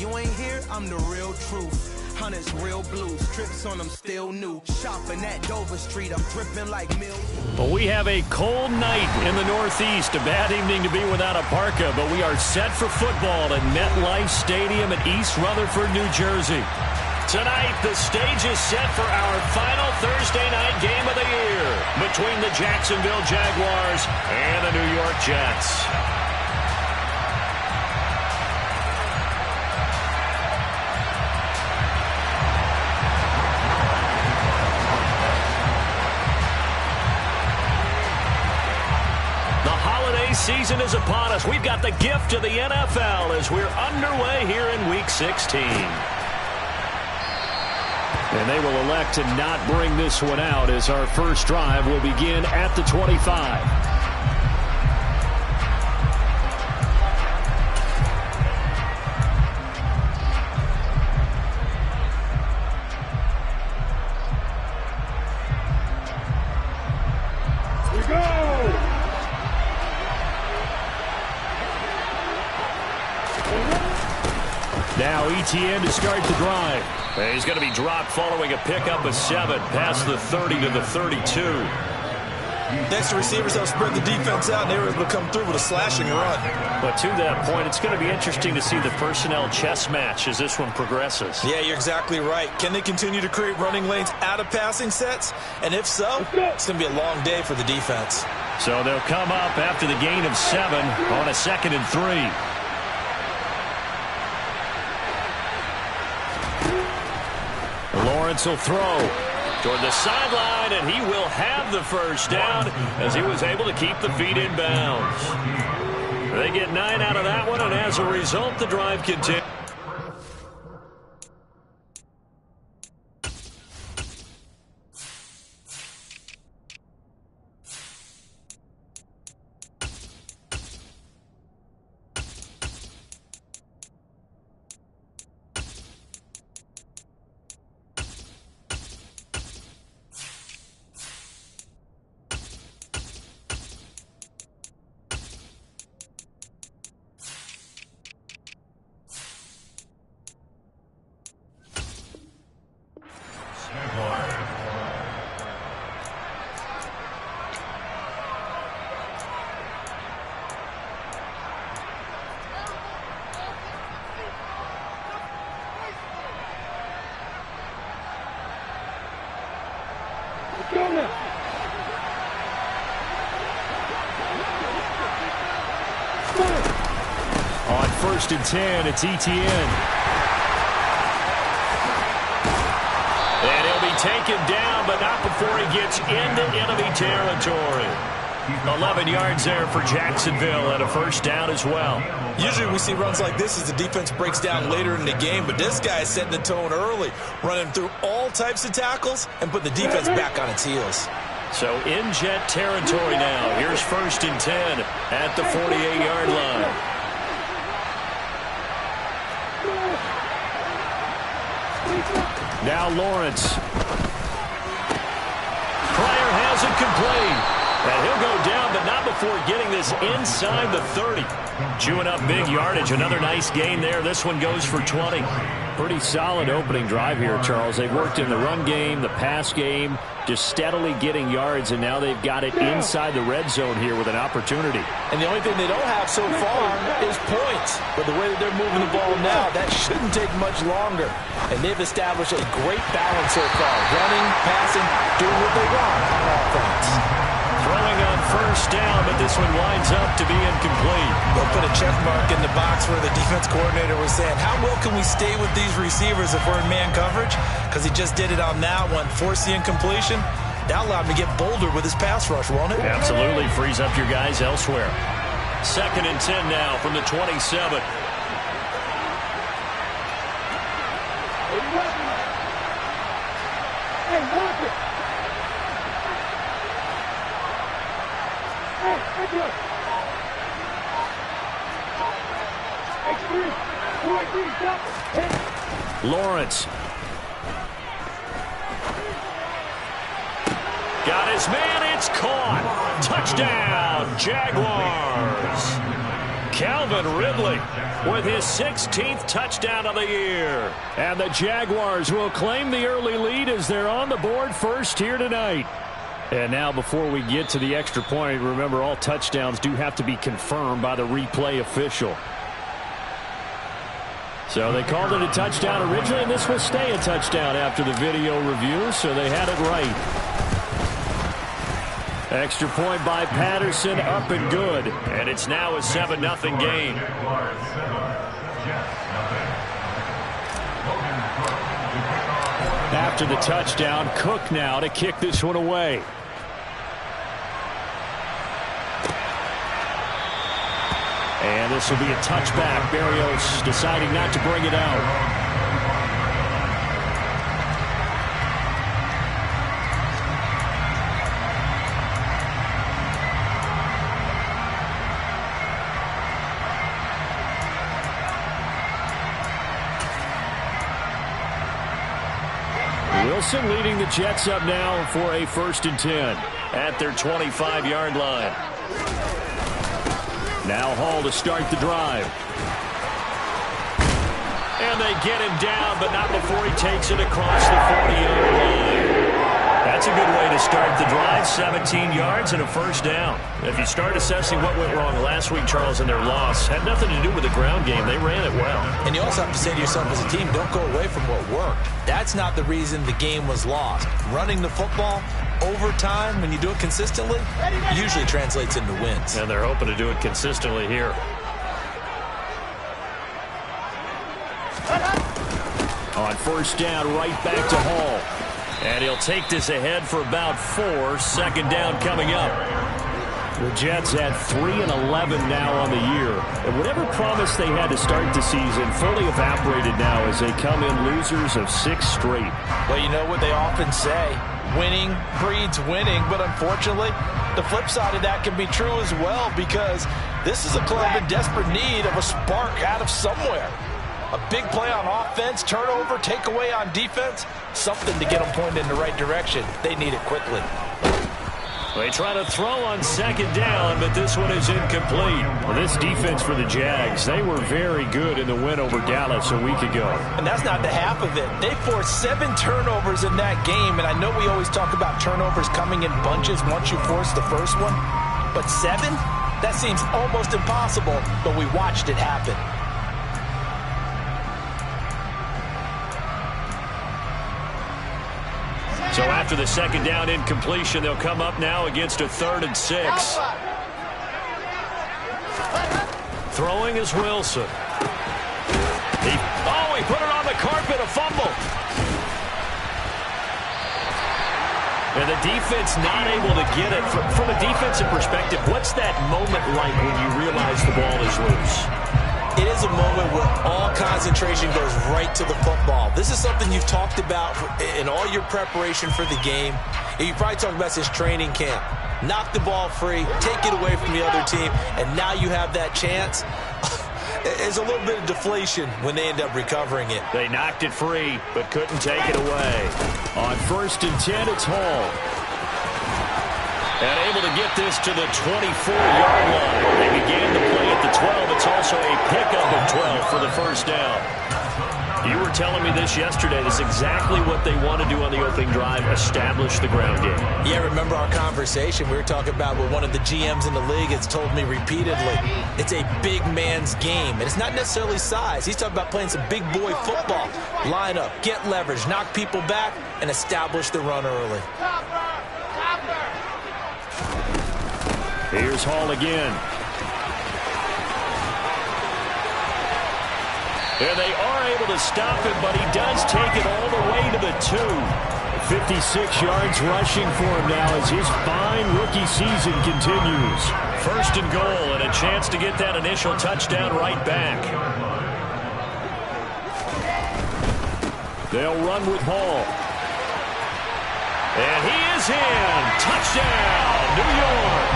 you ain't here, I'm the real truth. Hunters, real blues, trips on them still new. Shopping at Dover Street, I'm dripping like milk. Well, we have a cold night in the Northeast. A bad evening to be without a parka, but we are set for football at MetLife Stadium in East Rutherford, New Jersey. Tonight, the stage is set for our final Thursday night game of the year between the Jacksonville Jaguars and the New York Jets. Season is upon us. We've got the gift of the NFL as we're underway here in Week 16. And they will elect to not bring this one out as our first drive will begin at the 25. Now ETN to start the drive. He's going to be dropped following a pickup of 7 past the 30 to the 32. Next, the receivers help spread the defense out, and they were able to come through with a slashing run. But to that point, it's going to be interesting to see the personnel chess match as this one progresses. Yeah, you're exactly right. Can they continue to create running lanes out of passing sets? And if so, it's going to be a long day for the defense. So they'll come up after the gain of 7 on a 2nd and 3. Lawrence will throw toward the sideline, and he will have the first down as he was able to keep the feet in bounds. They get 9 out of that one, and as a result, the drive continues. On 1st and 10, it's ETN. And he'll be taken down, but not before he gets into enemy territory. 11 yards there for Jacksonville and a first down as well. Usually we see runs like this as the defense breaks down later in the game, but this guy is setting the tone early, running through all types of tackles and putting the defense back on its heels. So in jet territory now. Here's 1st and 10 at the 48-yard line. Now Lawrence. Pryor has it complete. And he'll go down, but not before getting this inside the 30. Chewing up big yardage. Another nice gain there. This one goes for 20. Pretty solid opening drive here, Charles. They've worked in the run game, the pass game, just steadily getting yards, and now they've got it inside the red zone here with an opportunity. And the only thing they don't have so far is points. But the way that they're moving the ball now, that shouldn't take much longer. And they've established a great balance so far. Running, passing, doing what they want on offense. Throwing on 1st down, but this one winds up to be incomplete. They'll put a check mark in the box where the defense coordinator was saying, how well can we stay with these receivers if we're in man coverage? Because he just did it on that one, forced the incompletion. That allowed him to get bolder with his pass rush, won't it? Absolutely, frees up your guys elsewhere. 2nd and 10 now from the 27. Lawrence. Got his man, it's caught. Touchdown, Jaguars. Calvin Ridley with his 16th touchdown of the year. And the Jaguars will claim the early lead as they're on the board first here tonight. And now before we get to the extra point, remember all touchdowns do have to be confirmed by the replay official. So they called it a touchdown originally, and this will stay a touchdown after the video review, so they had it right. Extra point by Patterson, up and good. And it's now a 7-0 game. After the touchdown, Cook now to kick this one away. And this will be a touchback. Berrios deciding not to bring it out. Wilson leading the Jets up now for a 1st and 10 at their 25-yard line. Now Hall to start the drive. And they get him down, but not before he takes it across the 40-yard line. That's a good way to start the drive. 17 yards and a 1st down. If you start assessing what went wrong last week, Charles, in their loss, had nothing to do with the ground game. They ran it well. And you also have to say to yourself as a team, don't go away from what worked. That's not the reason the game was lost. Running the football over time, when you do it consistently, usually translates into wins. And they're hoping to do it consistently here. On 1st down, right back to Hall. And he'll take this ahead for about 4. 2nd down coming up. The Jets had 3 and 11 now on the year. And whatever promise they had to start the season fully evaporated now as they come in losers of 6 straight. Well, you know what they often say, winning breeds winning. But unfortunately, the flip side of that can be true as well, because this is a club in desperate need of a spark out of somewhere. A big play on offense, turnover, takeaway on defense, something to get them pointed in the right direction. They need it quickly. They try to throw on 2nd down, but this one is incomplete. Well, this defense for the Jags, they were very good in the win over Dallas a week ago. And that's not the half of it. They forced 7 turnovers in that game, and I know we always talk about turnovers coming in bunches once you force the first one, but 7? That seems almost impossible, but we watched it happen. So after the 2nd down incompletion, they'll come up now against a 3rd and 6. Throwing is Wilson. He put it on the carpet, a fumble. And the defense not able to get it. From a defensive perspective, what's that moment like when you realize the ball is loose? It is a moment where all concentration goes right to the football. This is something you've talked about in all your preparation for the game. And you probably talked about since training camp. Knock the ball free, take it away from the other team, and now you have that chance. There's a little bit of deflation when they end up recovering it. They knocked it free, but couldn't take it away. On 1st and 10, it's Hall. And able to get this to the 24-yard line. They began the play at the 12. It's also a pickup of 12 for the 1st down. You were telling me this yesterday. This is exactly what they want to do on the opening drive, establish the ground game. Yeah, remember our conversation. We were talking about what one of the GMs in the league has told me repeatedly. It's a big man's game, and it's not necessarily size. He's talking about playing some big boy football. Line up, get leverage, knock people back, and establish the run early. Here's Hall again. And they are able to stop him, but he does take it all the way to the 2. 56 yards rushing for him now as his fine rookie season continues. 1st and goal, and a chance to get that initial touchdown right back. They'll run with Hall. And he is in. Touchdown, New York.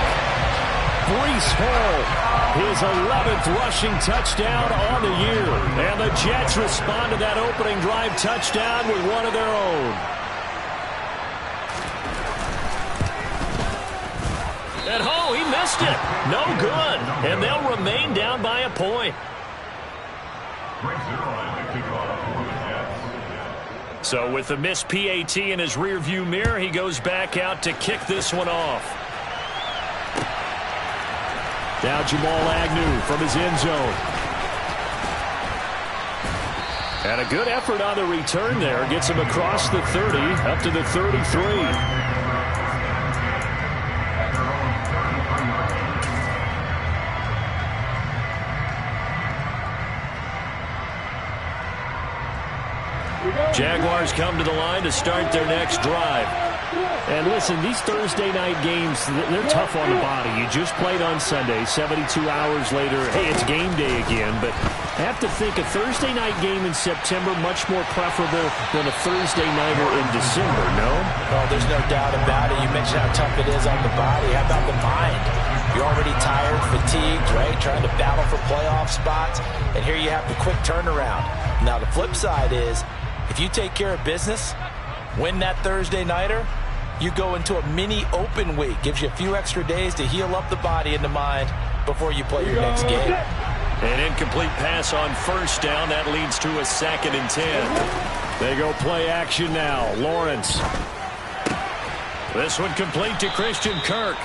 Breece Hall, his 11th rushing touchdown on the year. And the Jets respond to that opening drive touchdown with one of their own. And he missed it. No good. And they'll remain down by a point. So with the missed PAT in his rearview mirror, he goes back out to kick this one off. Now Jamal Agnew from his end zone. And a good effort on the return there. Gets him across the 30, up to the 33. Jaguars come to the line to start their next drive. And listen, these Thursday night games, they're tough on the body. You just played on Sunday, 72 hours later, hey, it's game day again. But I have to think a Thursday night game in September much more preferable than a Thursday nighter in December, no? Oh, there's no doubt about it. You mentioned how tough it is on the body. How about the mind? You're already tired, fatigued, right? Trying to battle for playoff spots. And here you have the quick turnaround. Now, the flip side is, if you take care of business, win that Thursday nighter, you go into a mini open week. Gives you a few extra days to heal up the body and the mind before you play your next game. An incomplete pass on first down. That leads to a 2nd and 10. They go play action now. Lawrence. This one complete to Christian Kirk.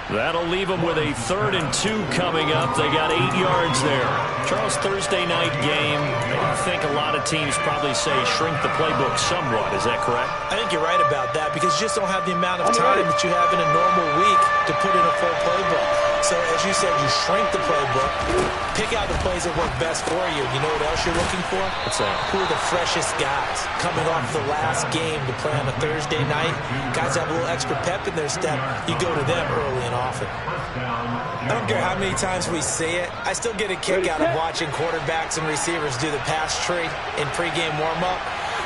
That'll leave them with a 3rd and 2 coming up. They got 8 yards there. Charles, Thursday night game, I think a lot of teams probably say shrink the playbook somewhat. Is that correct? I think you're right about that because you just don't have the amount of time that you have in a normal week to put in a full playbook. So, as you said, you shrink the playbook, pick out the plays that work best for you. You know what else you're looking for? What's that? Who are the freshest guys coming off the last game to play on a Thursday night? Guys have a little extra pep in their step. You go to them early and often. I don't care how many times we say it. I still get a kick out of watching quarterbacks and receivers do the pass tree in pregame warm-up.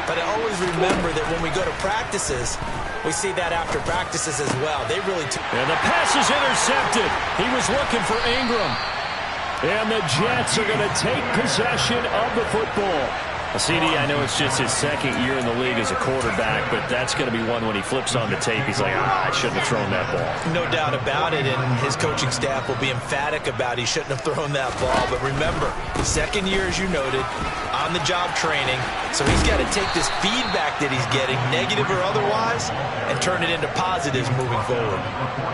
But I always remember that when we go to practices, we see that after practices as well. They really and the pass is intercepted. He was looking for Ingram. And the Jets are going to take possession of the football. CD, I know it's just his 2nd year in the league as a quarterback, but that's going to be one when he flips on the tape. He's like, I shouldn't have thrown that ball. No doubt about it, and his coaching staff will be emphatic about he shouldn't have thrown that ball. But remember, 2nd year, as you noted, on-the-job training, so he's got to take this feedback that he's getting, negative or otherwise, and turn it into positives moving forward.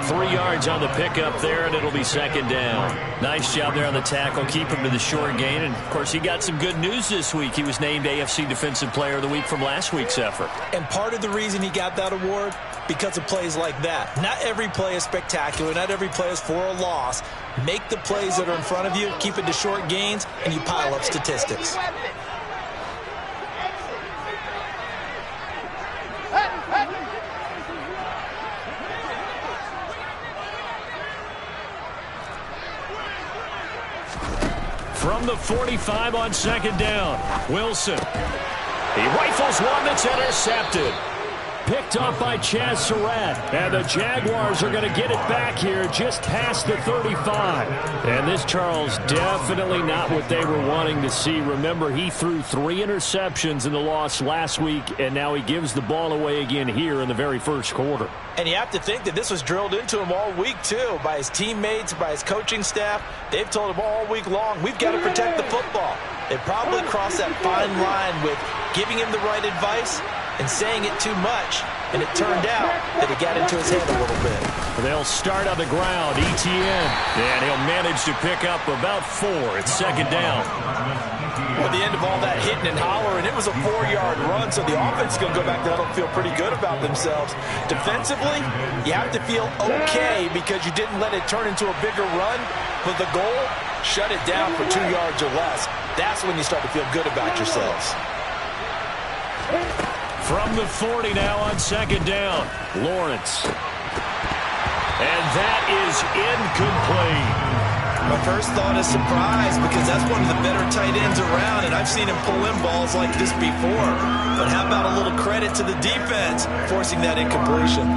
3 yards on the pickup there, and it'll be 2nd down. Nice job there on the tackle. Keep him to the short gain, and, of course, he got some good news this week. He was named AFC Defensive Player of the Week from last week's effort. And part of the reason he got that award, because of plays like that. Not every play is spectacular. Not every play is for a loss. Make the plays that are in front of you, keep it to short gains, and you pile up statistics. From the 45 on 2nd down, Wilson. He rifles one that's intercepted. Picked off by Chaz Surratt. And the Jaguars are going to get it back here just past the 35. And this, Charles, definitely not what they were wanting to see. Remember, he threw 3 interceptions in the loss last week, and now he gives the ball away again here in the very first quarter. And you have to think that this was drilled into him all week, too, by his teammates, by his coaching staff. They've told him all week long, we've got to protect the football. They probably crossed that fine line with giving him the right advice and saying it too much, and it turned out that it got into his head a little bit. They'll start on the ground, ETN, and he'll manage to pick up about 4. It's 2nd down. Well, at the end of all that hitting and hollering, it was a 4-yard run, so the offense is going to go back to huddle and feel pretty good about themselves. Defensively, you have to feel okay because you didn't let it turn into a bigger run, but the goal, shut it down for 2 yards or less. That's when you start to feel good about yourselves. From the 40 now on 2nd down, Lawrence. And that is incomplete. My first thought is surprise because that's one of the better tight ends around, and I've seen him pull in balls like this before. But how about a little credit to the defense forcing that incompletion?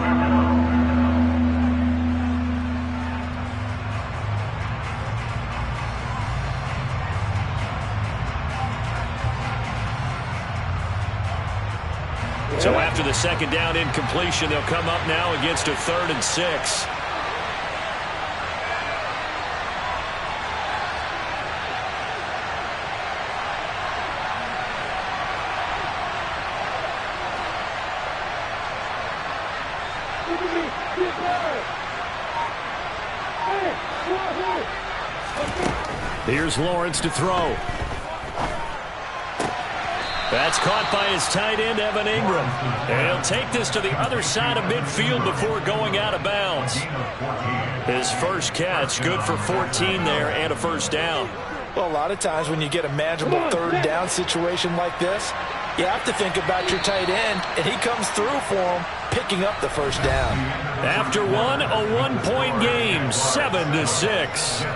So after the 2nd down incompletion, they'll come up now against a 3rd and 6. Here's Lawrence to throw. That's caught by his tight end, Evan Ingram. And he'll take this to the other side of midfield before going out of bounds. His first catch, good for 14 there and a first down. Well, a lot of times when you get a manageable third down situation like this, you have to think about your tight end, and he comes through for him, picking up the first down. After one, a one-point game, 7-6.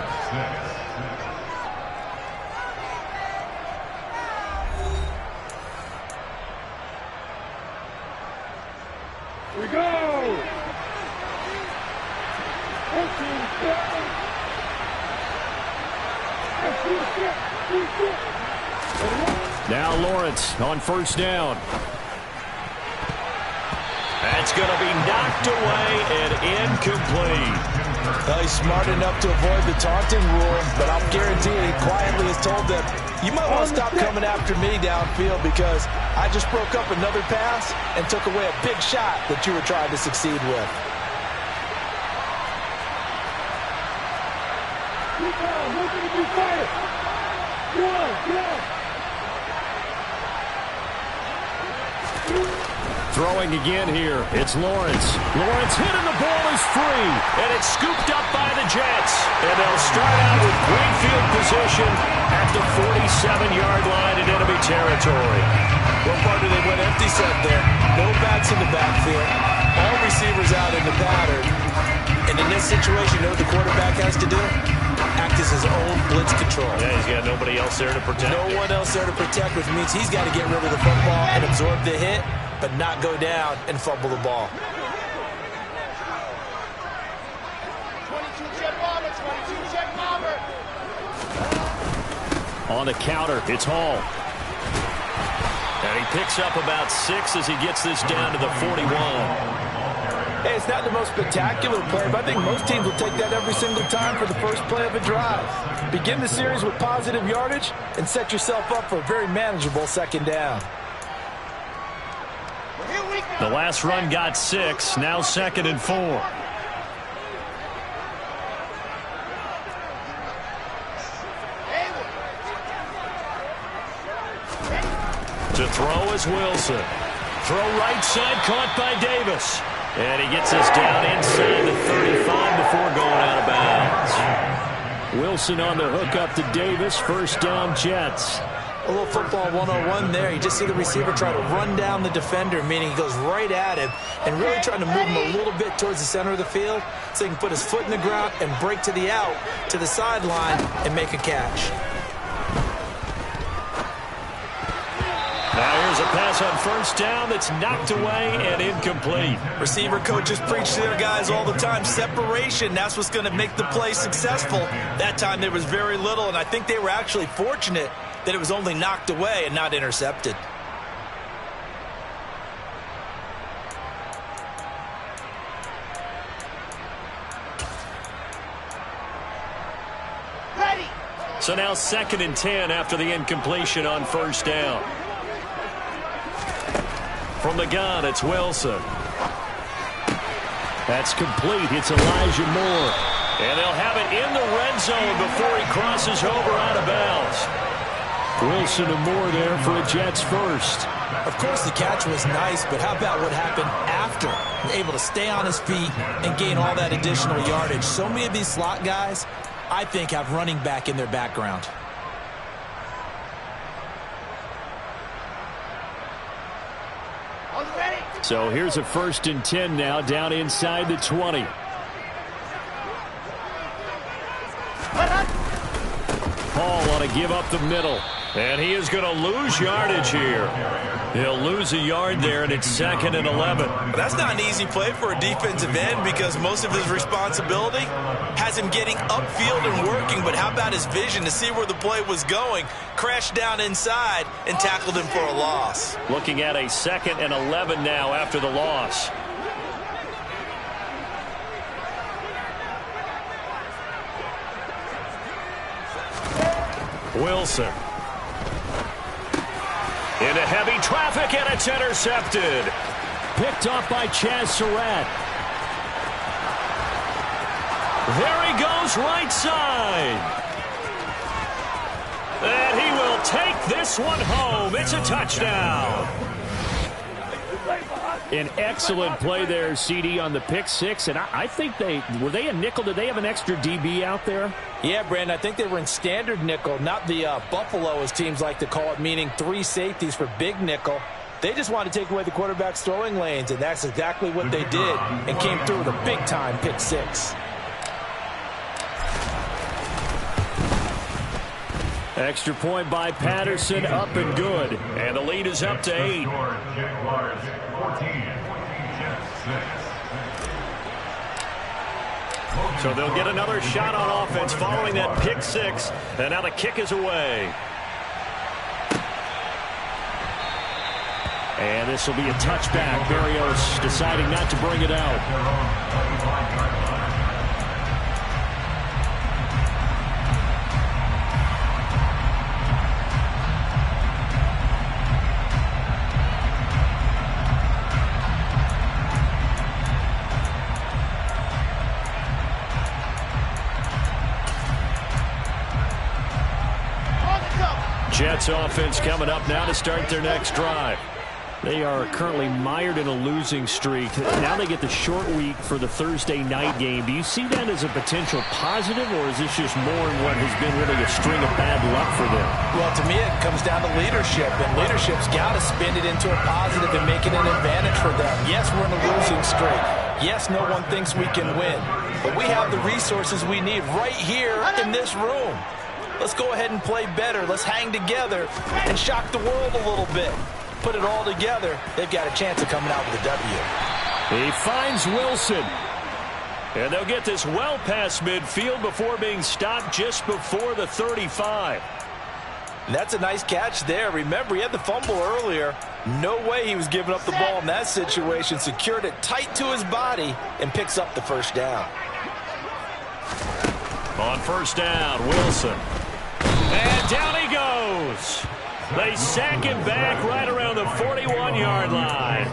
We go! Now Lawrence on first down. That's going to be knocked away and incomplete. Well, he's smart enough to avoid the taunting rule, but I'll guarantee he quietly has told them, you might want to stop coming after me downfield because I just broke up another pass and took away a big shot that you were trying to succeed with. Throwing again here. It's Lawrence. Lawrence hit and the ball is free. And it's scooped up by the Jets. And they'll start out with great field position at the 47-yard line in enemy territory. One partner, they went empty set there. No backs in the backfield. All receivers out in the pattern. And in this situation, you know what the quarterback has to do? Act as his own blitz control. Yeah, he's got nobody else there to protect. No one else there to protect, which means he's got to get rid of the football and absorb the hit, but not go down and fumble the ball. 22 check bomber, 22 check bomber. On the counter, it's Hall. And he picks up about 6 as he gets this down to the 41. Hey, it's not the most spectacular play, but I think most teams will take that every single time for the first play of a drive. Begin the series with positive yardage and set yourself up for a very manageable second down. The last run got 6, now 2nd and 4. To throw is Wilson. Throw right side, caught by Davis. And he gets us down inside the 35 before going out of bounds. Wilson on the hook up to Davis. First down, Jets. A little football 101 there. You just see the receiver try to run down the defender, meaning he goes right at him and really trying to move him a little bit towards the center of the field so he can put his foot in the ground and break to the out, to the sideline, and make a catch. Now here's a pass on first down that's knocked away and incomplete. Receiver coaches preach to their guys all the time. Separation, that's what's going to make the play successful. That time there was very little, and I think they were actually fortunate that it was only knocked away and not intercepted. Ready. So now 2nd and 10 after the incompletion on first down. From the gun, it's Wilson. That's complete. It's Elijah Moore. And they'll have it in the red zone before he crosses over out of bounds. Wilson and Moore there for a Jets first. Of course, the catch was nice, but how about what happened after? Able to stay on his feet and gain all that additional yardage. So many of these slot guys, I think, have running back in their background. So here's a 1st and 10 now down inside the 20. Hall on a give up the middle. And he is going to lose yardage here. He'll lose a yard there, and it's 2nd and 11. That's not an easy play for a defensive end because most of his responsibility has him getting upfield and working. But how about his vision to see where the play was going? Crashed down inside and tackled him for a loss. Looking at a 2nd and 11 now after the loss. Wilson. Into heavy traffic, and it's intercepted. Picked off by Chaz Surratt. There he goes, right side. And he will take this one home. It's a touchdown. An excellent play there, CD, on the pick six. And I think were they a nickel? Did they have an extra DB out there? Yeah, Brandon, I think they were in standard nickel, not the Buffalo, as teams like to call it, meaning 3 safeties for big nickel. They just wanted to take away the quarterback's throwing lanes, and that's exactly what they did, and came through with a big-time pick six. Extra point by Patterson, up and good. And the lead is up to 8. So they'll get another shot on offense following that pick six. And now the kick is away. And this will be a touchback. Berrios deciding not to bring it out. Jets offense coming up now to start their next drive. They are currently mired in a losing streak. Now they get the short week for the Thursday night game. Do you see that as a potential positive, or is this just more in what has been really a string of bad luck for them? Well, to me, it comes down to leadership, and leadership's got to spin it into a positive and make it an advantage for them. Yes, we're in a losing streak. Yes, no one thinks we can win, but we have the resources we need right here in this room. Let's go ahead and play better. Let's hang together and shock the world a little bit. Put it all together, they've got a chance of coming out with a W. He finds Wilson. And they'll get this well past midfield before being stopped just before the 35. And that's a nice catch there. Remember, he had the fumble earlier. No way he was giving up the ball in that situation. Secured it tight to his body and picks up the first down. On first down, Wilson. And down he goes. They sack him back right around the 41-yard line.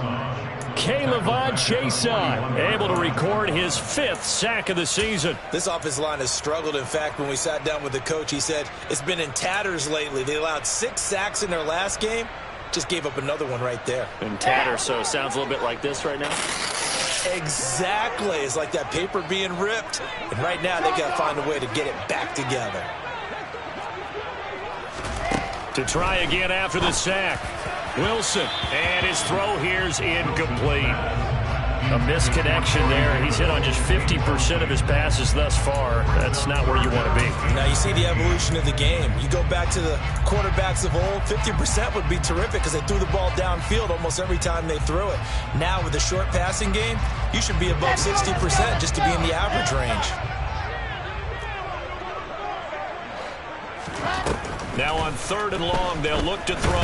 K'Lavon Chaisson able to record his 5th sack of the season. This offensive line has struggled. In fact, when we sat down with the coach, he said it's been in tatters lately. They allowed 6 sacks in their last game. Just gave up another one right there. In tatters, so it sounds a little bit like this right now. Exactly. It's like that paper being ripped. And right now, they've got to find a way to get it back together. To try again after the sack. Wilson. And his throw here's incomplete. A misconnection there. He's hit on just 50% of his passes thus far. That's not where you want to be. Now you see the evolution of the game. You go back to the quarterbacks of old, 50% would be terrific because they threw the ball downfield almost every time they threw it. Now with the short passing game, you should be above 60% just to be in the average range. Now on 3rd and long, they'll look to throw.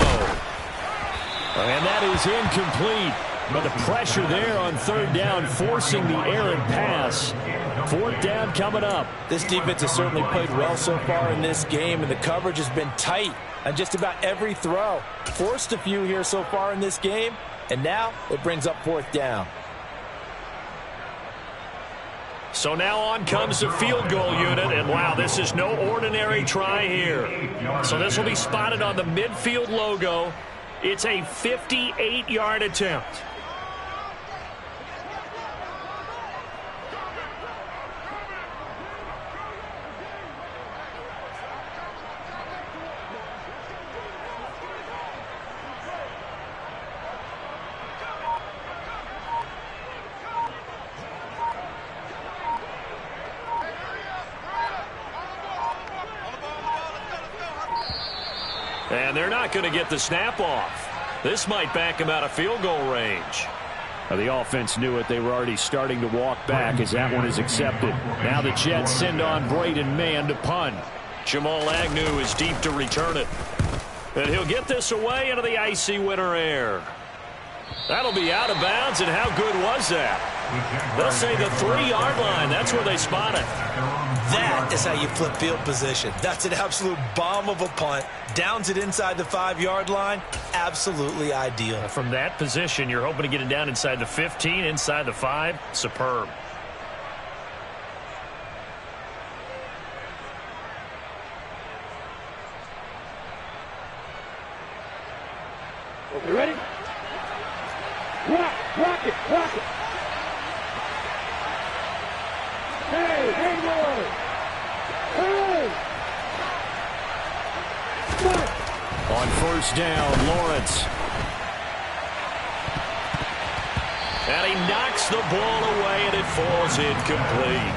And that is incomplete. But the pressure there on 3rd down, forcing the errant pass. 4th down coming up. This defense has certainly played well so far in this game, and the coverage has been tight on just about every throw. Forced a few here so far in this game, and now it brings up 4th down. So now on comes the field goal unit, and wow, this is no ordinary try here. So this will be spotted on the midfield logo. It's a 58-yard attempt. And they're not going to get the snap off. This might back him out of field goal range. The offense knew it. They were already starting to walk back as that one is accepted. Now the Jets send on Braden Mann to punt. Jamal Agnew is deep to return it. And he'll get this away into the icy winter air. That'll be out of bounds, and how good was that? They'll say the 3-yard line. That's where they spot it. That is how you flip field position. That's an absolute bomb of a punt. Downs it inside the 5-yard line. Absolutely ideal. From that position, you're hoping to get it down inside the 15, inside the 5. Superb. Okay, ready? Rock it. Hey, boy. Hey. On first down, Lawrence. And he knocks the ball away, and it falls incomplete.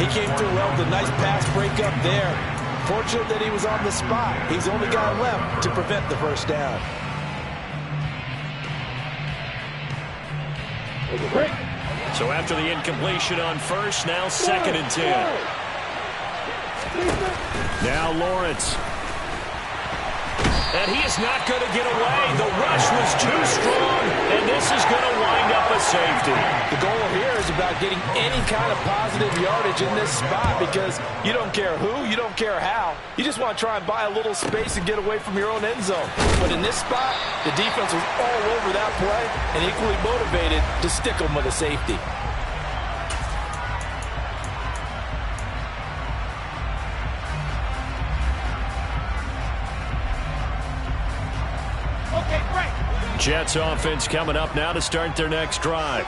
He came through well with a nice pass breakup there. Fortunate that he was on the spot. He's the only guy left to prevent the first down. So after the incompletion on first, now 2nd and 10. Now Lawrence. And he is not going to get away. The rush was too strong, and this is going to wind up a safety. The goal here is about getting any kind of positive yardage in this spot because you don't care who, you don't care how. You just want to try and buy a little space and get away from your own end zone. But in this spot, the defense was all over that play and equally motivated to stick them with a safety. Jets offense coming up now to start their next drive.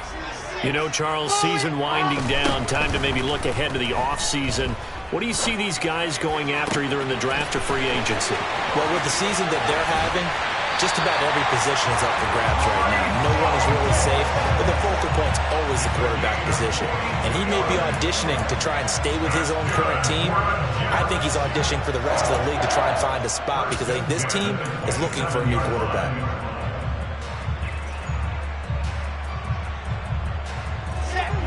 You know, Charles, season winding down, time to maybe look ahead to the offseason. What do you see these guys going after either in the draft or free agency? Well, with the season that they're having, just about every position is up for grabs right now. No one is really safe, but the focal point's always the quarterback position. And he may be auditioning to try and stay with his own current team. I think he's auditioning for the rest of the league to try and find a spot because I think this team is looking for a new quarterback.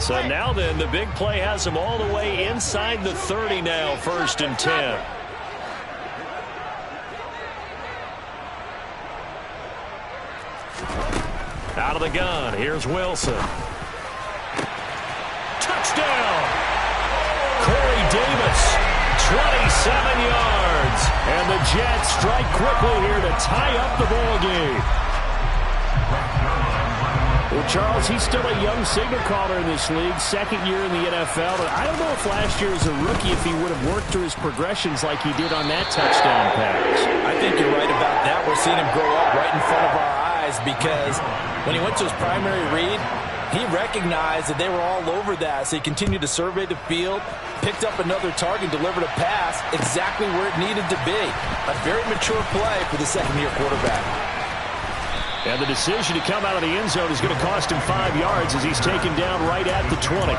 So now then, the big play has him all the way inside the 30 now, 1st and 10. Out of the gun, here's Wilson. Touchdown! Corey Davis, 27 yards. And the Jets strike quickly here to tie up the ball game. Well, Charles, he's still a young signal caller in this league, 2nd year in the NFL. But I don't know if last year as a rookie, if he would have worked through his progressions like he did on that touchdown pass. I think you're right about that. We're seeing him grow up right in front of our eyes because when he went to his primary read, he recognized that they were all over that. So he continued to survey the field, picked up another target, delivered a pass exactly where it needed to be. A very mature play for the second-year quarterback. And the decision to come out of the end zone is going to cost him 5 yards as he's taken down right at the 20.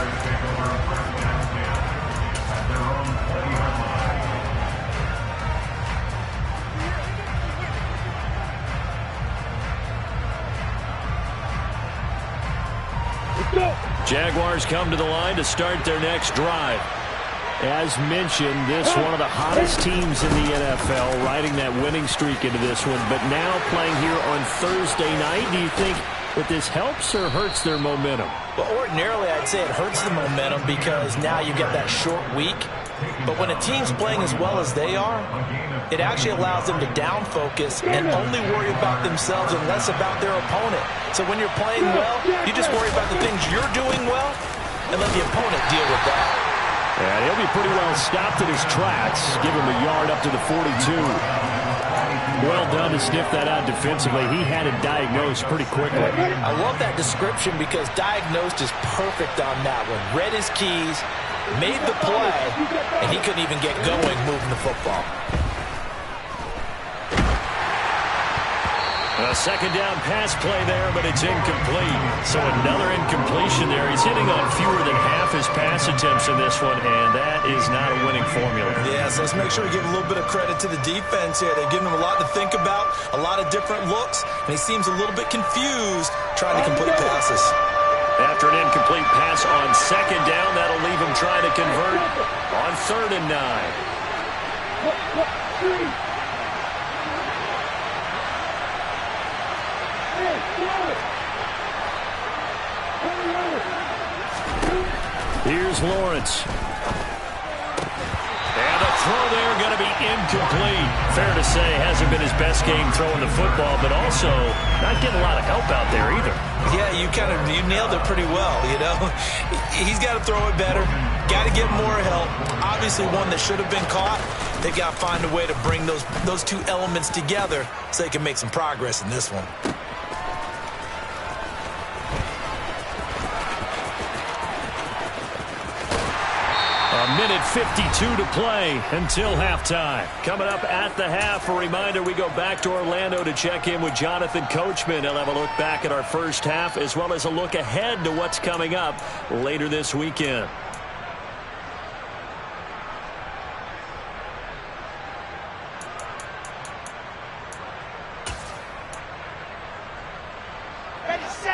Jaguars come to the line to start their next drive. As mentioned, this one of the hottest teams in the NFL, riding that winning streak into this one, but now playing here on Thursday night. Do you think that this helps or hurts their momentum? Well, ordinarily, I'd say it hurts the momentum because now you get that short week. But when a team's playing as well as they are, it actually allows them to down focus and only worry about themselves and less about their opponent. So when you're playing well, you just worry about the things you're doing well and let the opponent deal with that. And he'll be pretty well stopped in his tracks. Give him a yard up to the 42. Well done to sniff that out defensively. He had it diagnosed pretty quickly. I love that description because diagnosed is perfect on that one. Read his keys, made the play, and he couldn't even get going moving the football. A second down pass play there, but it's incomplete. So another incompletion there. He's hitting on fewer than half his pass attempts in this one, and that is not a winning formula. Yeah, so let's make sure we give a little bit of credit to the defense here. They're giving him a lot to think about, a lot of different looks, and he seems a little bit confused trying to complete passes. After an incomplete pass on second down, that'll leave him trying to convert on 3rd and 9. Here's Lawrence. And a throw there going to be incomplete. Fair to say, hasn't been his best game throwing the football, but also not getting a lot of help out there either. Yeah, you nailed it pretty well, you know. He's got to throw it better. Got to get more help. Obviously one that should have been caught. They've got to find a way to bring those two elements together so they can make some progress in this one. A minute 52 to play until halftime. Coming up at the half, a reminder we go back to Orlando to check in with Jonathan Coachman. He'll have a look back at our first half as well as a look ahead to what's coming up later this weekend.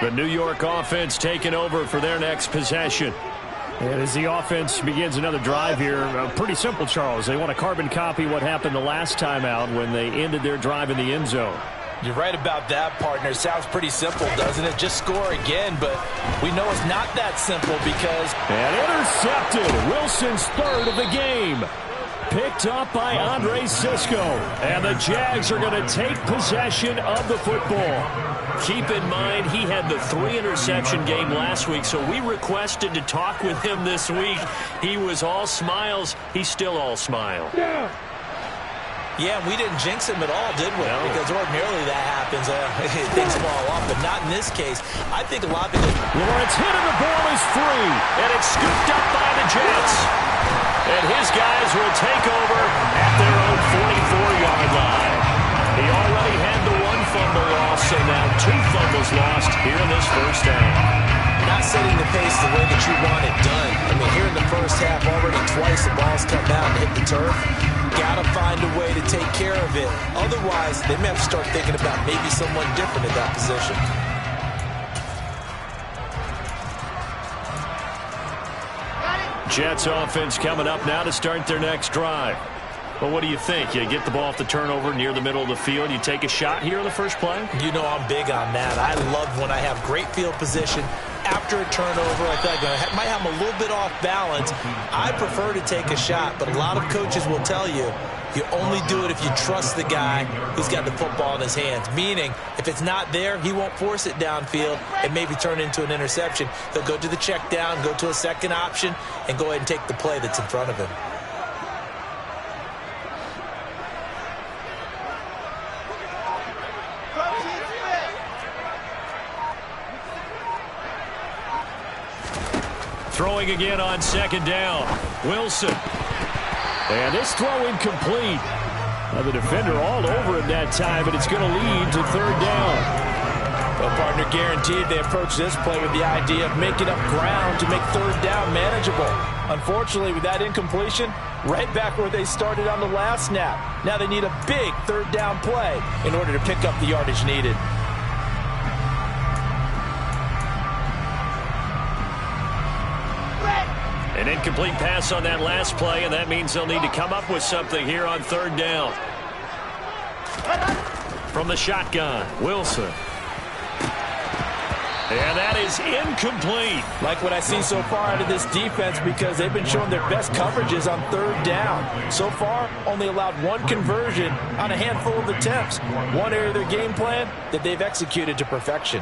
The New York offense taking over for their next possession. And as the offense begins another drive here, pretty simple, Charles. They want to carbon copy what happened the last time out when they ended their drive in the end zone. You're right about that, partner. Sounds pretty simple, doesn't it? Just score again, but we know it's not that simple because... And intercepted. Wilson's third of the game. Picked up by Andre Sisco. And the Jags are going to take possession of the football. Keep in mind, he had the 3-interception game last week, so we requested to talk with him this week. He was all smiles. He's still all smile. Yeah, we didn't jinx him at all, did we? No. Because ordinarily that happens. Things fall off, but not in this case. I think a lot of people... Lawrence hit and the ball is free. And it's scooped up by the Jets. And his guys will take over at their own 44-yard line. He already had the one fumble loss, so now 2 fumbles lost here in this first half. Not setting the pace the way that you want it done. I mean, here in the first half, already twice the ball's come out and hit the turf. Got to find a way to take care of it. Otherwise, they may have to start thinking about maybe someone different in that position. Jets offense coming up now to start their next drive. Well, what do you think? You get the ball off the turnover near the middle of the field. You take a shot here on the first play? You know I'm big on that. I love when I have great field position. After a turnover, I feel like I might have them a little bit off balance. I prefer to take a shot, but a lot of coaches will tell you, you only do it if you trust the guy who's got the football in his hands. Meaning, if it's not there, he won't force it downfield and maybe turn it into an interception. He'll go to the check down, go to a second option, and go ahead and take the play that's in front of him. Throwing again on second down. Wilson. And this throw incomplete. The defender all over him that time, but it's going to lead to third down. Well, partner, guaranteed they approach this play with the idea of making up ground to make third down manageable. Unfortunately, with that incompletion, right back where they started on the last snap. Now they need a big third down play in order to pick up the yardage needed. An incomplete pass on that last play, and that means they'll need to come up with something here on third down. From the shotgun, Wilson. And that is incomplete. Like what I see so far out of this defense because they've been showing their best coverages on third down. So far, only allowed one conversion on a handful of attempts. One area of their game plan that they've executed to perfection.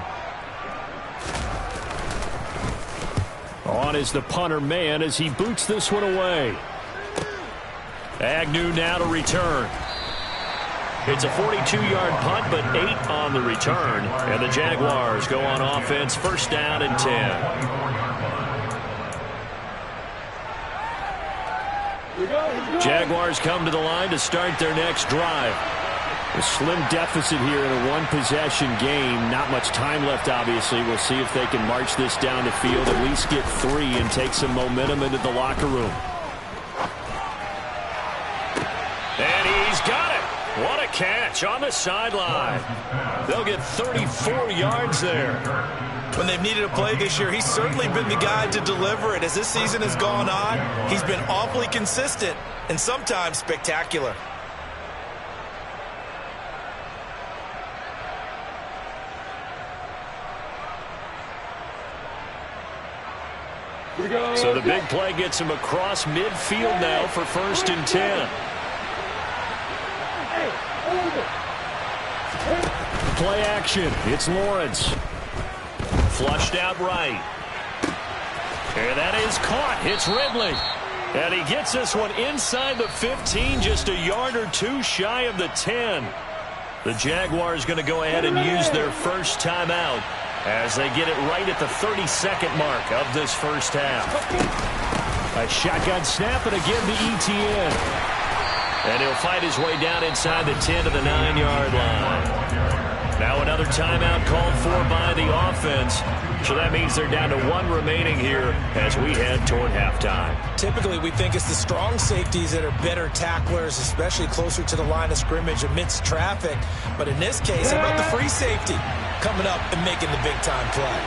On is the punter man as he boots this one away. Agnew now to return. It's a 42-yard punt, but 8 on the return. And the Jaguars go on offense, first down and 10. Jaguars come to the line to start their next drive. A slim deficit here in a one-possession game. Not much time left, obviously. We'll see if they can march this down the field, at least get 3 and take some momentum into the locker room. And he's got it. What a catch on the sideline. They'll get 34 yards there. When they've needed a play this year, he's certainly been the guy to deliver it. As this season has gone on, he's been awfully consistent and sometimes spectacular. So the big play gets him across midfield now for first and 10. Play action. It's Lawrence. Flushed out right. And that is caught. It's Ridley. And he gets this one inside the 15, just a yard or two shy of the 10. The Jaguars going to go ahead and use their first timeout as they get it right at the 32nd mark of this first half. A shotgun snap, and again the ETN. And he'll fight his way down inside the 10 to the 9-yard line. Now another timeout called for by the offense. So that means they're down to one remaining here as we head toward halftime. Typically, we think it's the strong safeties that are better tacklers, especially closer to the line of scrimmage amidst traffic. But in this case, how about the free safety coming up and making the big-time play?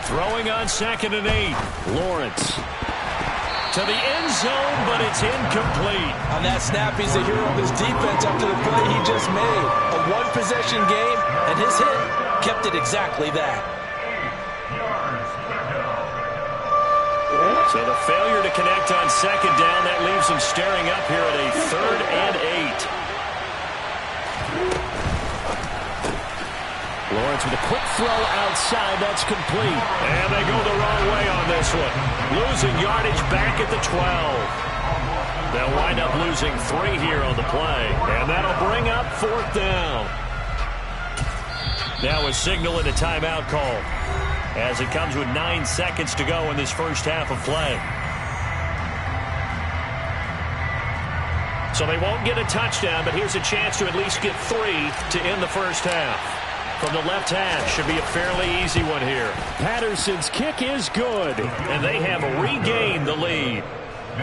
Throwing on 2nd and 8. Lawrence to the end zone, but it's incomplete. On that snap, he's a hero of his defense after the play he just made. A one-possession game, and his hit kept it exactly that. So the failure to connect on 2nd down, that leaves him staring up here at a 3rd and 8. Lawrence with a quick throw outside. That's complete. And they go the wrong way on this one. Losing yardage back at the 12. They'll wind up losing 3 here on the play. And that'll bring up 4th down. Now a signal and a timeout call as it comes with 9 seconds to go in this first half of play. So they won't get a touchdown, but here's a chance to at least get 3 to end the first half. From the left hash, should be a fairly easy one here. Patterson's kick is good. And they have regained the lead.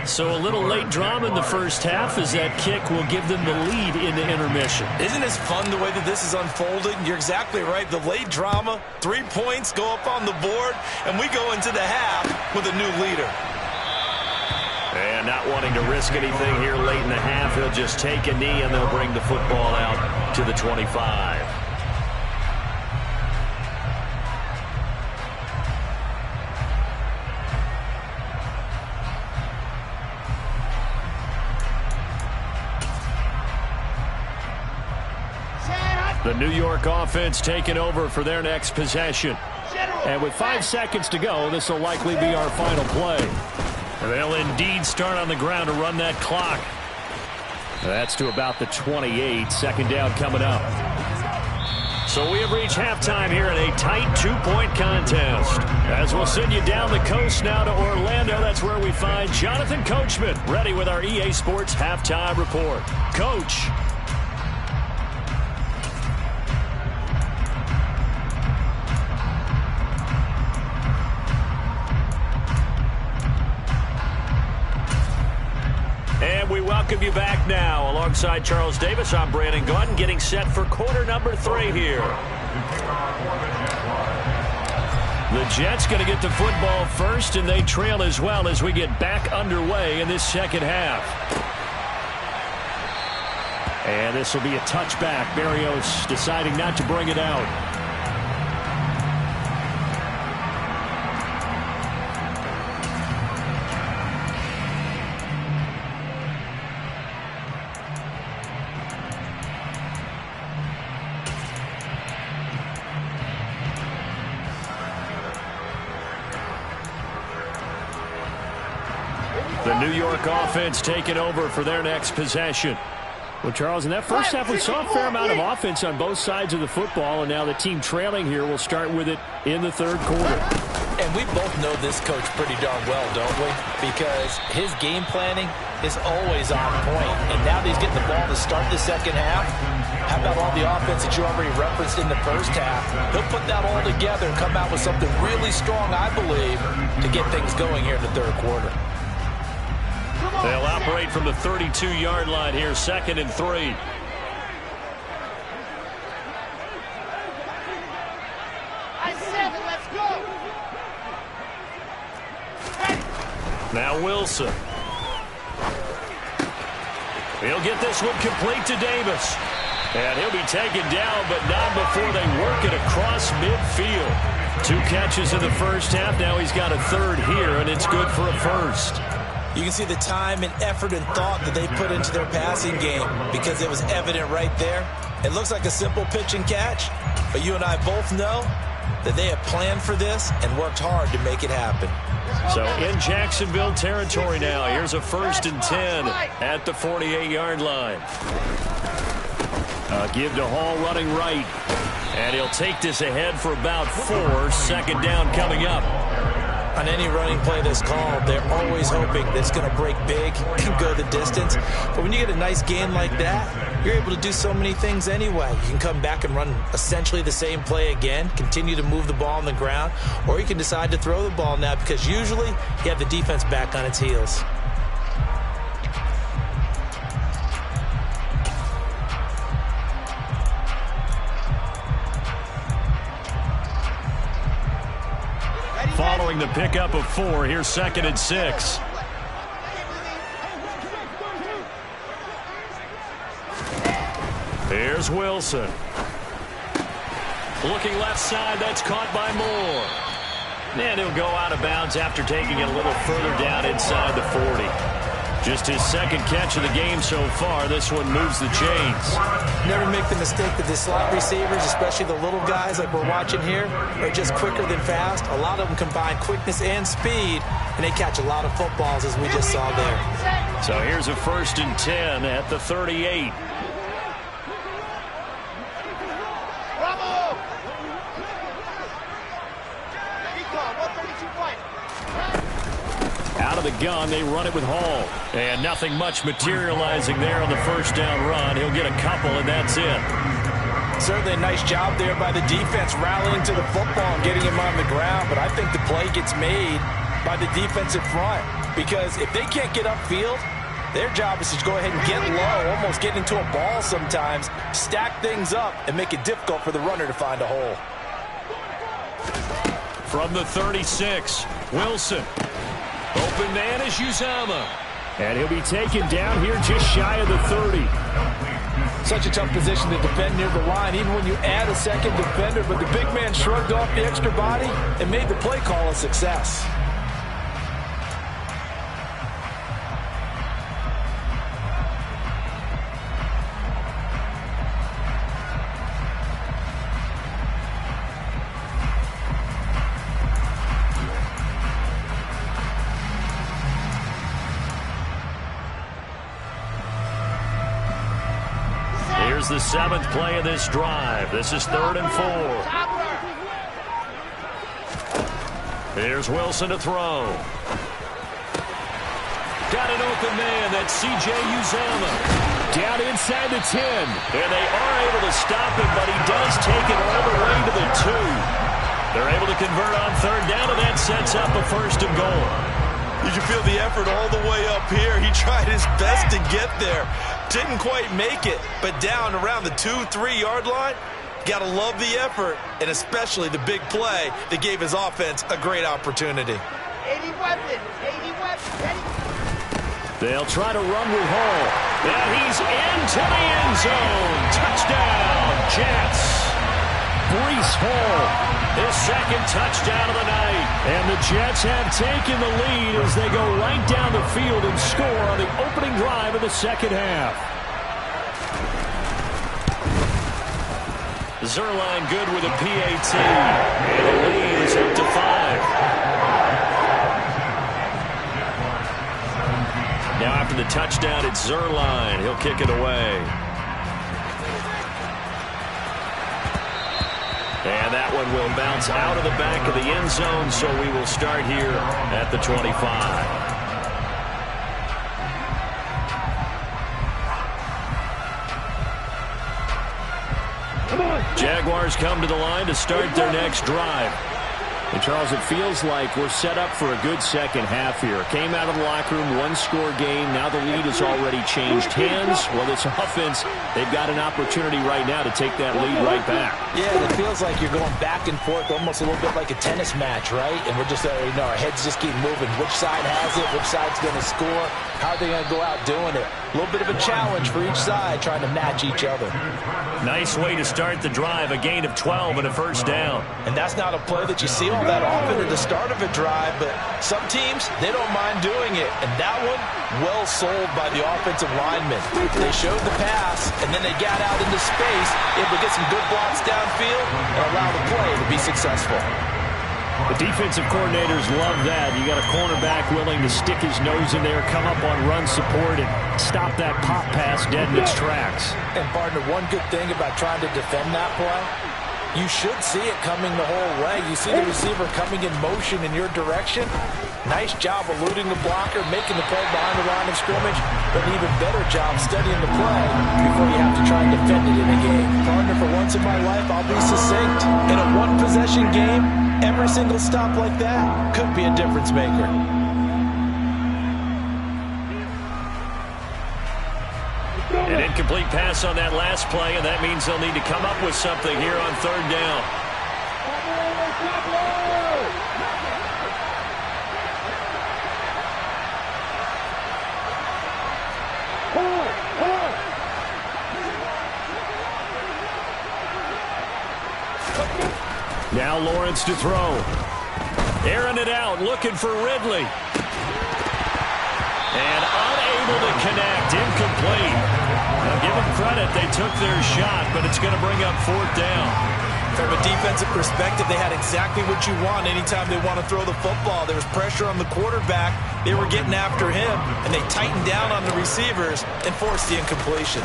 So a little late drama in the first half as that kick will give them the lead in the intermission. Isn't this fun the way that this is unfolding? You're exactly right. The late drama, 3 points go up on the board, and we go into the half with a new leader. And not wanting to risk anything here late in the half, he'll just take a knee and they'll bring the football out to the 25. The New York offense taking over for their next possession. And with 5 seconds to go, this will likely be our final play. They'll indeed start on the ground to run that clock. That's to about the 28. 2nd down coming up. So we have reached halftime here in a tight 2-point contest. As we'll send you down the coast now to Orlando, that's where we find Jonathan Coachman, ready with our EA Sports Halftime Report. Coach. And we welcome you back now. Alongside Charles Davis, I'm Brandon Gunn, getting set for quarter number 3 here. The Jets going to get the football first, and they trail as well as we get back underway in this second half. And this will be a touchback. Berrios deciding not to bring it out. The New York offense taking over for their next possession. Well, Charles, in that first half, we saw a fair amount of offense on both sides of the football, and now the team trailing here will start with it in the 3rd quarter. And we both know this coach pretty darn well, don't we? Because his game planning is always on point. And now that he's getting the ball to start the second half, how about all the offense that you already referenced in the first half? He'll put that all together and come out with something really strong, I believe, to get things going here in the 3rd quarter. They'll operate from the 32-yard line here, 2nd and 3. Let's go. Now Wilson. He'll get this one complete to Davis. And he'll be taken down, but not before they work it across midfield. 2 catches in the first half. Now he's got a 3rd here, and it's good for a first. You can see the time and effort and thought that they put into their passing game because it was evident right there. It looks like a simple pitch and catch, but you and I both know that they have planned for this and worked hard to make it happen. So in Jacksonville territory now. Here's a 1st and 10 at the 48-yard line. Give to Hall running right. And he'll take this ahead for about 4. 2nd down coming up. On any running play that's called, they're always hoping that it's going to break big and go the distance. But when you get a nice gain like that, you're able to do so many things anyway. You can come back and run essentially the same play again, continue to move the ball on the ground, or you can decide to throw the ball now because usually you have the defense back on its heels. Following the pickup of 4, here's 2nd and 6. Here's Wilson. Looking left side, that's caught by Moore. And he'll go out of bounds after taking it a little further down inside the 40. Just his 2nd catch of the game so far. This one moves the chains. Never make the mistake that the slot receivers, especially the little guys like we're watching here, are just quicker than fast. A lot of them combine quickness and speed, and they catch a lot of footballs as we just saw there. So here's a 1st and 10 at the 38. Out of the gun, they run it with Hall. And nothing much materializing there on the 1st down run. He'll get a couple, and that's it. Certainly a nice job there by the defense rallying to the football and getting him on the ground. But I think the play gets made by the defensive front. Because if they can't get upfield, their job is to go ahead and get low, almost get into a ball sometimes, stack things up, and make it difficult for the runner to find a hole. From the 36, Wilson. Open man is Uzama. And he'll be taken down here just shy of the 30. Such a tough position to defend near the line, even when you add a 2nd defender. But the big man shrugged off the extra body and made the play call a success. Here's the 7th play of this drive. This is 3rd and 4. Here's Wilson to throw. Got an open man. That's C.J. Uzama. Down inside the 10. And they are able to stop him, but he does take it all the way to the 2. They're able to convert on 3rd down, and that sets up a 1st and goal. You can feel the effort all the way up here. He tried his best to get there. Didn't quite make it, but down around the 2-3 yard line, got to love the effort, and especially the big play that gave his offense a great opportunity. 80 weapons, 80 weapons. They'll try to run with Hall. And he's into the end zone. Touchdown, Jets. Breece Hall. His 2nd touchdown of the night. And the Jets have taken the lead as they go right down the field and score on the opening drive of the 2nd half. Zerline good with a PAT. And the lead is up to 5. Now after the touchdown, it's Zerline. He'll kick it away. And that one will bounce out of the back of the end zone, so we will start here at the 25. Jaguars come to the line to start their next drive. And, Charles, it feels like we're set up for a good 2nd half here. Came out of the locker room, 1-score game. Now the lead has already changed hands. Well, this offense, they've got an opportunity right now to take that lead right back. Yeah, it feels like you're going back and forth, almost a little bit like a tennis match, right? And we're just, our heads just keep moving. Which side has it? Which side's going to score? How are they going to go out doing it? A little bit of a challenge for each side, trying to match each other. Nice way to start the drive, a gain of 12 and a 1st down. And that's not a play that you see all that often at the start of a drive, but some teams, they don't mind doing it. And that one, well sold by the offensive linemen. They showed the pass, and then they got out into space, able to get some good blocks downfield and allow the play to be successful. The defensive coordinators love that. You got a cornerback willing to stick his nose in there, come up on run support, and stop that pop pass dead in its tracks. And, partner, one good thing about trying to defend that play, you should see it coming the whole way. You see the receiver coming in motion in your direction. Nice job eluding the blocker, making the play behind the line of scrimmage, but an even better job studying the play before you have to try and defend it in a game. Partner, for once in my life, I'll be succinct. In a one-possession game, every single stop like that could be a difference maker. An incomplete pass on that last play, and that means they'll need to come up with something here on third down. Now Lawrence to throw. Airing it out, looking for Ridley. And unable to connect, incomplete. Now give them credit, they took their shot, but it's going to bring up fourth down. From a defensive perspective, they had exactly what you want anytime they want to throw the football. There was pressure on the quarterback. They were getting after him, and they tightened down on the receivers and forced the incompletion.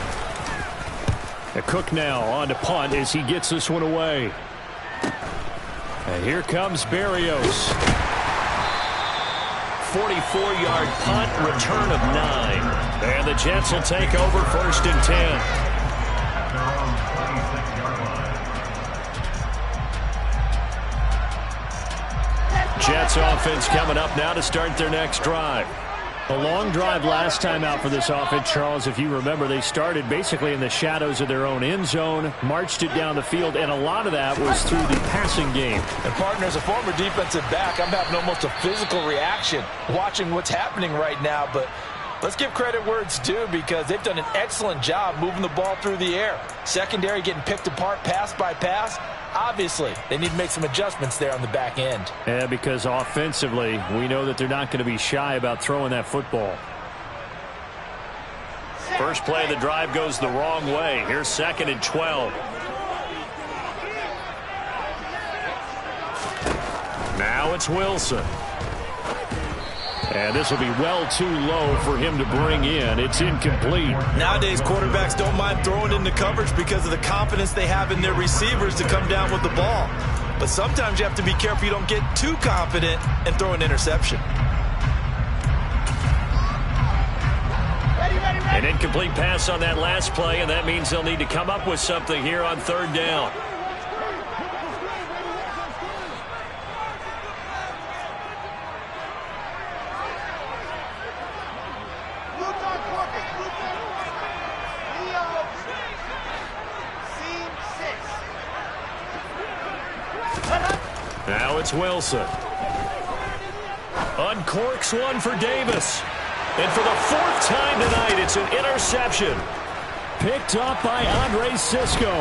Cook now on to punt as he gets this one away. And here comes Berrios. 44-yard punt, return of 9. And the Jets will take over 1st and 10. Jets offense coming up now to start their next drive. A long drive last time out for this offense, Charles. If you remember, they started basically in the shadows of their own end zone, marched it down the field, and a lot of that was through the passing game. And, partner, as a former defensive back, I'm having almost a physical reaction watching what's happening right now. But let's give credit where it's due, because they've done an excellent job moving the ball through the air. Secondary getting picked apart pass by pass. Obviously, they need to make some adjustments there on the back end. Yeah, because offensively, we know that they're not going to be shy about throwing that football. First play of the drive goes the wrong way. Here's 2nd and 12. Now it's Wilson. And this will be well too low for him to bring in. It's incomplete. Nowadays, quarterbacks don't mind throwing into coverage because of the confidence they have in their receivers to come down with the ball. But sometimes you have to be careful you don't get too confident and throw an interception. An incomplete pass on that last play, and that means they'll need to come up with something here on third down. Now it's Wilson. Uncorks one for Davis. And for the 4th time tonight, it's an interception. Picked up by Andre Sisco.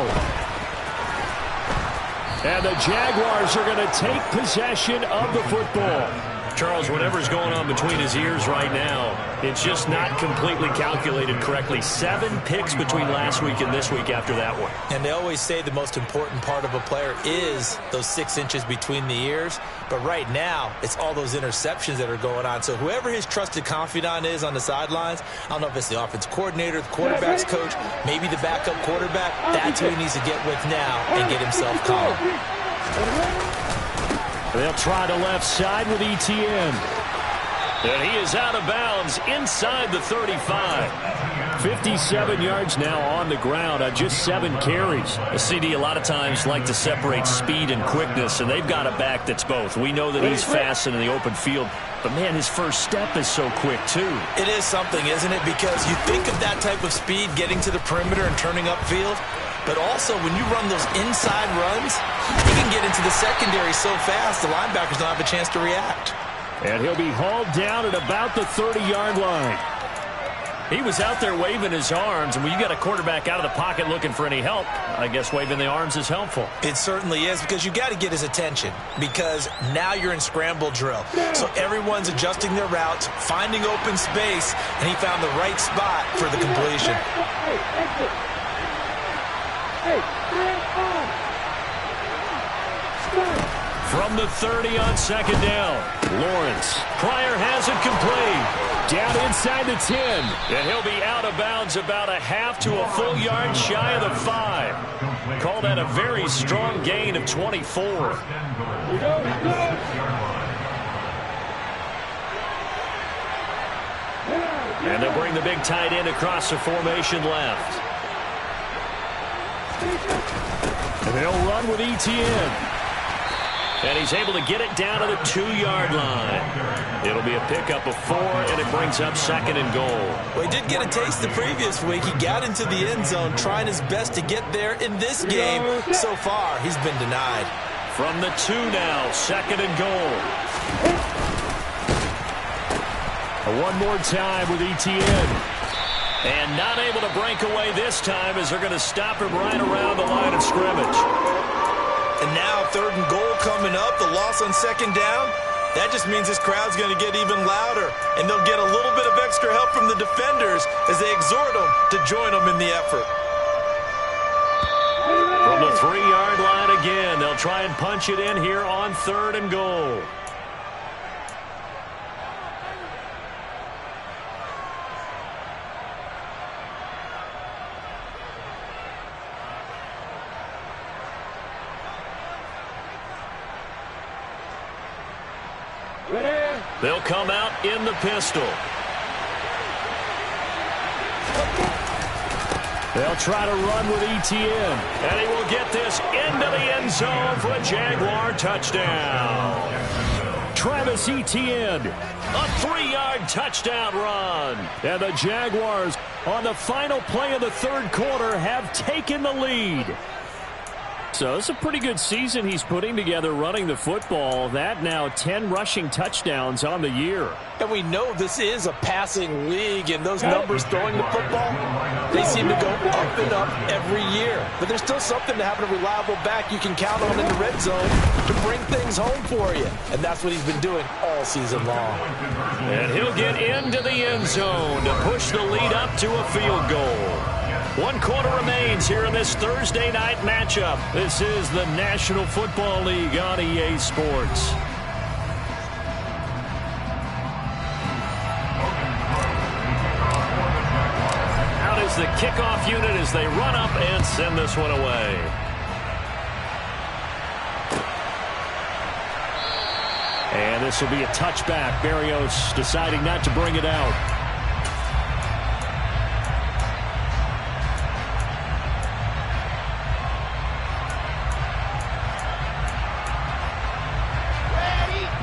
And the Jaguars are going to take possession of the football. Charles, whatever's going on between his ears right now, it's just not completely calculated correctly. 7 picks between last week and this week after that one. And they always say the most important part of a player is those 6 inches between the ears. But right now, it's all those interceptions that are going on. So whoever his trusted confidant is on the sidelines, I don't know if it's the offensive coordinator, the quarterback's coach, maybe the backup quarterback, that's who he needs to get with now and get himself calm. They'll try to left side with ETN. And he is out of bounds inside the 35. 57 yards now on the ground on just 7 carries. A CD a lot of times like to separate speed and quickness, and they've got a back that's both. We know that he's fast in the open field, but, man, his first step is so quick, too. It is something, isn't it? Because you think of that type of speed getting to the perimeter and turning upfield, but also when you run those inside runs, you can get into the secondary so fast the linebackers don't have a chance to react. And he'll be hauled down at about the 30-yard line. He was out there waving his arms, and when you got a quarterback out of the pocket looking for any help, I guess waving the arms is helpful. It certainly is, because you got to get his attention, because now you're in scramble drill. So everyone's adjusting their routes, finding open space, and he found the right spot for the completion. From the 30 on second down, Lawrence. Pryor has it complete. Down inside the 10. And he'll be out of bounds about a half to a full yard shy of the 5. Call that a very strong gain of 24. And they'll bring the big tight end across the formation left. And they'll run with ETN. And he's able to get it down to the 2-yard line. It'll be a pickup of 4, and it brings up second and goal. Well, he did get a taste the previous week. He got into the end zone, trying his best to get there in this game. So far, he's been denied. From the 2 now, second and goal. One more time with ETN. And not able to break away this time, as they're going to stop him right around the line of scrimmage. And now third and goal coming up, the loss on second down. That just means this crowd's going to get even louder, and they'll get a little bit of extra help from the defenders as they exhort them to join them in the effort. From the 3-yard line again, they'll try and punch it in here on third and goal. They'll come out in the pistol. They'll try to run with ETN. And he will get this into the end zone for a Jaguar touchdown. Travis Etienne, a 3-yard touchdown run. And the Jaguars, on the final play of the third quarter, have taken the lead. So it's a pretty good season he's putting together running the football. That now 10 rushing touchdowns on the year. And we know this is a passing league, and those numbers throwing the football, they seem to go up and up every year. But there's still something to having a reliable back you can count on in the red zone to bring things home for you. And that's what he's been doing all season long. And he'll get into the end zone to push the lead up to a field goal. 1 quarter remains here in this Thursday night matchup. This is the National Football League on EA Sports. Out is the kickoff unit as they run up and send this one away. And this will be a touchback. Barrios deciding not to bring it out.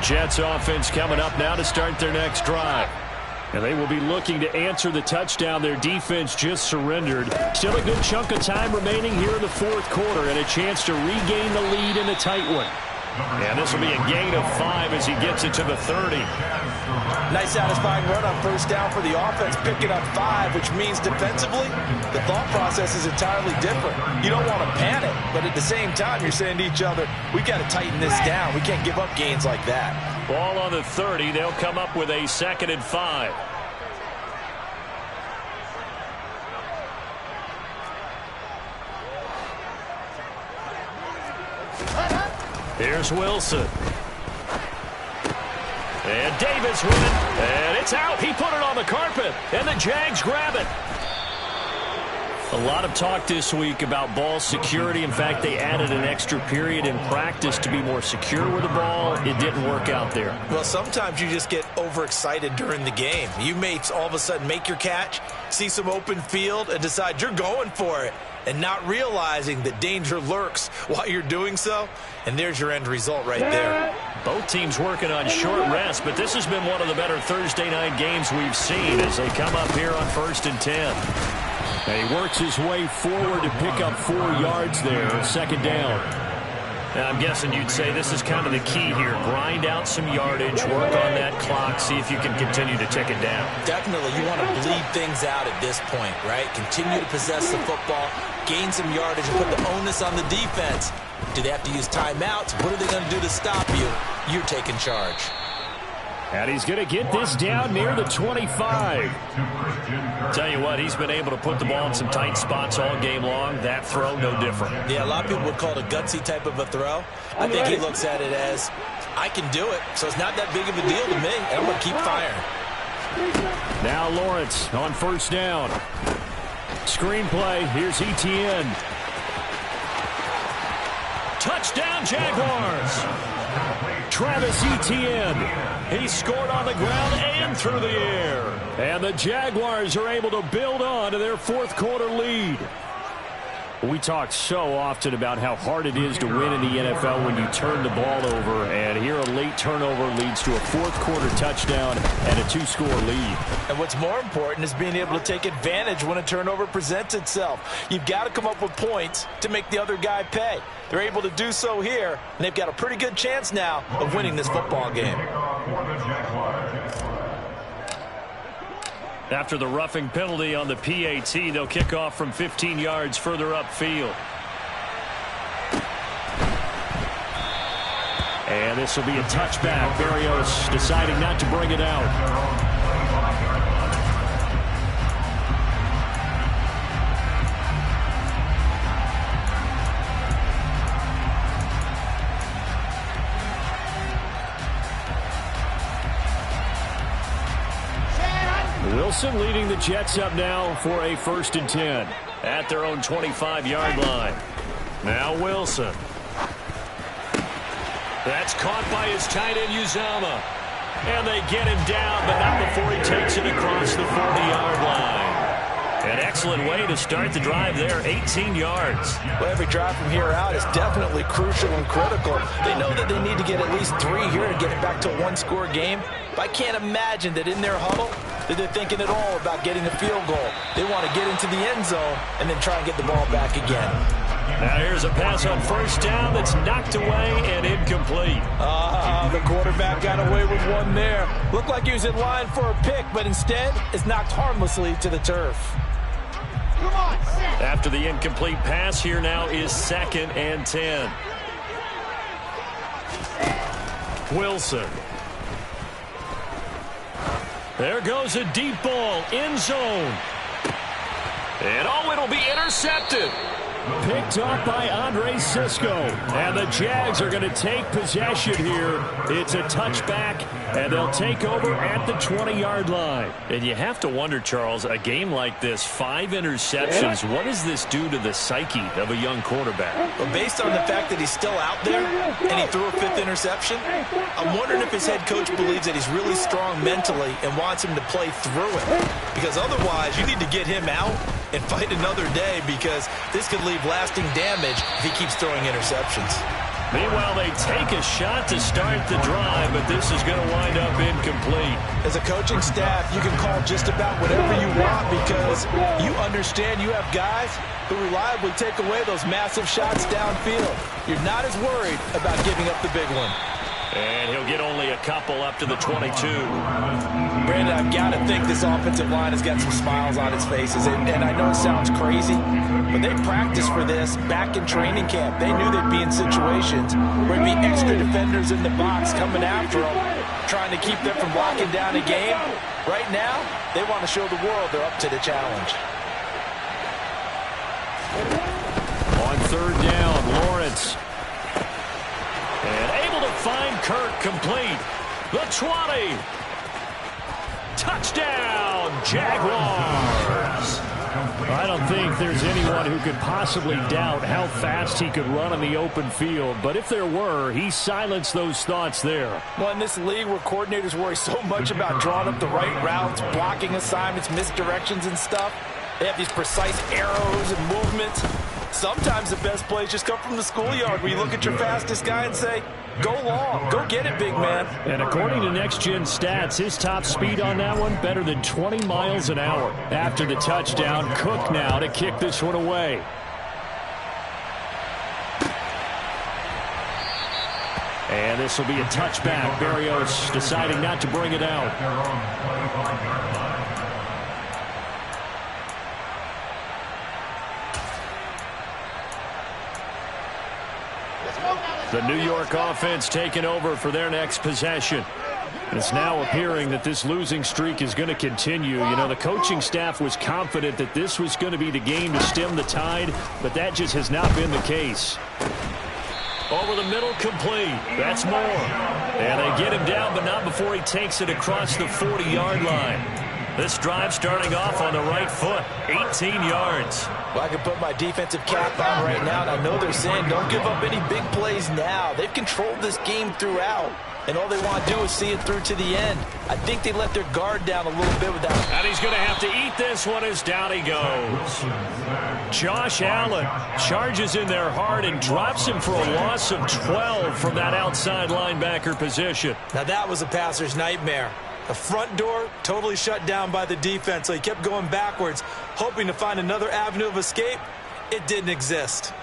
Jets offense coming up now to start their next drive. And they will be looking to answer the touchdown their defense just surrendered. Still a good chunk of time remaining here in the fourth quarter and a chance to regain the lead in a tight one. And this will be a gain of 5 as he gets it to the 30. Nice satisfying run on first down for the offense, picking up 5, which means defensively, the thought process is entirely different. You don't want to panic, but at the same time, you're saying to each other, we got to tighten this down. We can't give up gains like that. Ball on the 30. They'll come up with a 2nd and 5. Here's Wilson. And Davis with it. And it's out. He put it on the carpet. And the Jags grab it. A lot of talk this week about ball security. In fact, they added an extra period in practice to be more secure with the ball. It didn't work out there. Well, sometimes you just get overexcited during the game. You may all of a sudden make your catch, see some open field, and decide you're going for it, and not realizing that danger lurks while you're doing so. And there's your end result right there. Both teams working on short rest, but this has been one of the better Thursday night games we've seen as they come up here on 1st and 10. And he works his way forward to pick up 4 yards there, 2nd down. I'm guessing you'd say this is kind of the key here. Grind out some yardage, work on that clock, see if you can continue to tick it down. Definitely, you want to bleed things out at this point, right? Continue to possess the football, gain some yardage, and put the onus on the defense. Do they have to use timeouts? What are they going to do to stop you? You're taking charge. And he's going to get this down near the 25. Tell you what, he's been able to put the ball in some tight spots all game long. That throw, no different. Yeah, a lot of people would call it a gutsy type of a throw. I think he looks at it as, I can do it, so it's not that big of a deal to me, and I'm going to keep firing. Now Lawrence on first down. Screenplay, here's ETN. Touchdown, Jaguars! Travis Etienne. He scored on the ground and through the air. And the Jaguars are able to build on to their fourth quarter lead. We talk so often about how hard it is to win in the NFL when you turn the ball over. And here a late turnover leads to a fourth quarter touchdown and a 2-score lead. And what's more important is being able to take advantage when a turnover presents itself. You've got to come up with points to make the other guy pay. They're able to do so here, and they've got a pretty good chance now of winning this football game. After the roughing penalty on the PAT, they'll kick off from 15 yards further upfield. And this will be a touchback. Berrios deciding not to bring it out. Wilson leading the Jets up now for a 1st and 10 at their own 25-yard line. Now Wilson. That's caught by his tight end Uzama. And they get him down, but not before he takes it across the 40-yard line. An excellent way to start the drive there, 18 yards. Well, every drive from here out is definitely crucial and critical. They know that they need to get at least 3 here to get it back to a 1-score game. But I can't imagine that in their huddle that they're thinking at all about getting a field goal. They want to get into the end zone and then try and get the ball back again. Now here's a pass on first down that's knocked away and incomplete. The quarterback got away with one there. Looked like he was in line for a pick, but instead it's knocked harmlessly to the turf. After the incomplete pass, here now is 2nd and 10. Wilson. There goes a deep ball, end zone. And it'll be intercepted. Picked up by Andre Sisco. And the Jags are going to take possession here. It's a touchback, and they'll take over at the 20-yard line. And you have to wonder, Charles, a game like this, 5 interceptions, what does this do to the psyche of a young quarterback? Well, based on the fact that he's still out there and he threw a 5th interception, I'm wondering if his head coach believes that he's really strong mentally and wants him to play through it. Because otherwise, you need to get him out and fight another day, because this could leave lasting damage if he keeps throwing interceptions. Meanwhile, they take a shot to start the drive, but this is going to wind up incomplete. As a coaching staff, you can call just about whatever you want, because you understand you have guys who reliably take away those massive shots downfield. You're not as worried about giving up the big one. And he'll get only a couple up to the 22. Brandon, I've got to think this offensive line has got some smiles on its faces. And I know it sounds crazy, but they practiced for this back in training camp. They knew they'd be in situations where there'd be extra defenders in the box coming after them, trying to keep them from locking down a game. Right now, they want to show the world they're up to the challenge. On 3rd down, Lawrence. And able to find Kirk complete. The 20. Touchdown, Jaguars. I don't think there's anyone who could possibly doubt how fast he could run on the open field. But if there were, he silenced those thoughts there. Well, in this league where coordinators worry so much about drawing up the right routes, blocking assignments, misdirections and stuff, they have these precise arrows and movements. Sometimes the best plays just come from the schoolyard, where you look at your fastest guy and say, go long, go get it, big man. And according to Next Gen Stats, his top speed on that one, better than 20 miles an hour. After the touchdown, Cook now to kick this one away. And this will be a touchback. Barrios deciding not to bring it out. The New York offense taking over for their next possession. It's now appearing that this losing streak is going to continue. You know, the coaching staff was confident that this was going to be the game to stem the tide, but that just has not been the case. Over the middle, complete. That's more. And they get him down, but not before he takes it across the 40-yard line. This drive starting off on the right foot, 18 yards. Well, I can put my defensive cap on right now, and I know they're saying don't give up any big plays now. They've controlled this game throughout, and all they want to do is see it through to the end. I think they let their guard down a little bit with that. And he's going to have to eat this one as down he goes. Josh Allen charges in there hard and drops him for a loss of 12 from that outside linebacker position. Now that was a passer's nightmare. The front door totally shut down by the defense, so he kept going backwards, hoping to find another avenue of escape. It didn't exist.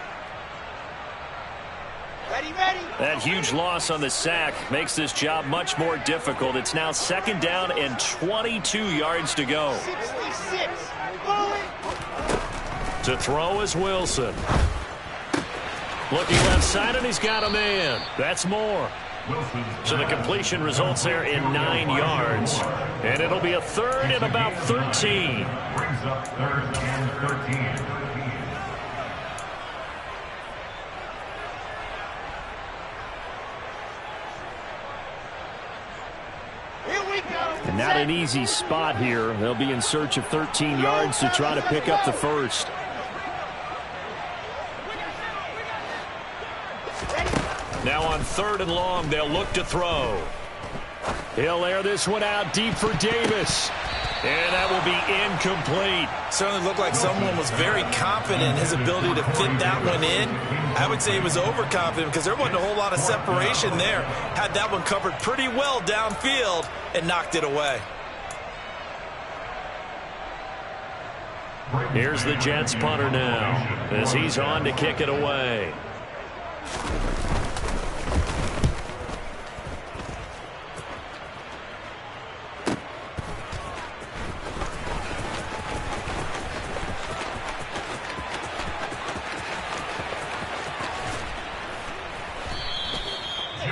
Ready, ready. That huge loss on the sack makes this job much more difficult. It's now 2nd down and 22 yards to go. 66. Bullet. To throw is Wilson. Looking left side, and he's got a man. That's more. So the completion results there in 9 yards. And it'll be a 3rd and about 13. Brings up 3rd and 13. And not an easy spot here. They'll be in search of 13 yards to try to pick up the first. Now on 3rd and long, they'll look to throw. He'll air this one out deep for Davis. And that will be incomplete. Certainly looked like someone was very confident in his ability to fit that one in. I would say he was overconfident because there wasn't a whole lot of separation there. Had that one covered pretty well downfield and knocked it away. Here's the Jets punter now as he's on to kick it away.